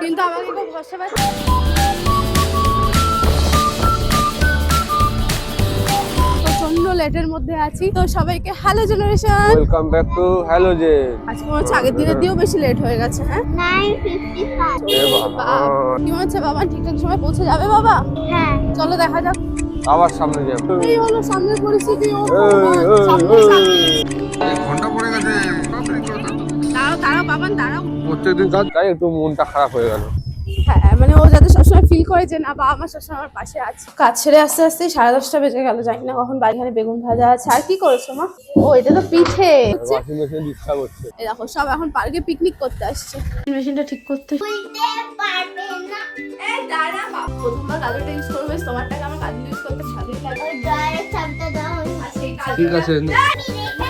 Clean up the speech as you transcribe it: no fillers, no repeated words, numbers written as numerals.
কিন্তু আমাকে খুব ভরসা পাচ্ছে। প্রচন্ড লেটের মধ্যে আছি, তো সবাইকে hello generation, welcome back to hello J. আজকে মনে হচ্ছে আগের দিনের দিয়েও বেশি লেট হয়ে গেছে। হ্যাঁ 9:55 কি মনে হচ্ছে বাবা ঠিকঠাক সময় পৌঁছে যাবে? বাবা হ্যাঁ চলো দেখা যাক। আবার সামনে যাবো। এই হলো সামনের পরিস্থিতি। ও ঘন্টা পড়ে গেছে। দাঁড়াও দাঁড়াও বাবান দাঁড়াও। প্রত্যেকদিন কাজ তাই একটু মনটা খারাপ হয়ে গেল। হ্যাঁ মানে ও যাতে সবসময় ফিল করে যে না বাবা আমার সবসময় আমার পাশে আছে। কাজ ছেড়ে আস্তে আস্তে 10:30 বেজে গেল, জানি না কখন বাড়ি। এখানে বেগুন ভাজা আছে। আর কি করেছো মা? ও এটা তো পিঠে। ওয়াশিং মেশিন ডিস্টার্ব হচ্ছে। এই দেখো সব এখন পার্কে পিকনিক করতে আসছে। মেশিনটা ঠিক করতে বুঝতে পারবে না এই দাঁড়া বাবা, প্রথমবার কাজটা ইউজ করবে, তোমার টাকা আমার কাজ ইউজ করতে ভালোই লাগে। ওই ড্রায়ারের চাবটা দাও আর সেই কাজ ঠিক আছে। আমি রেখে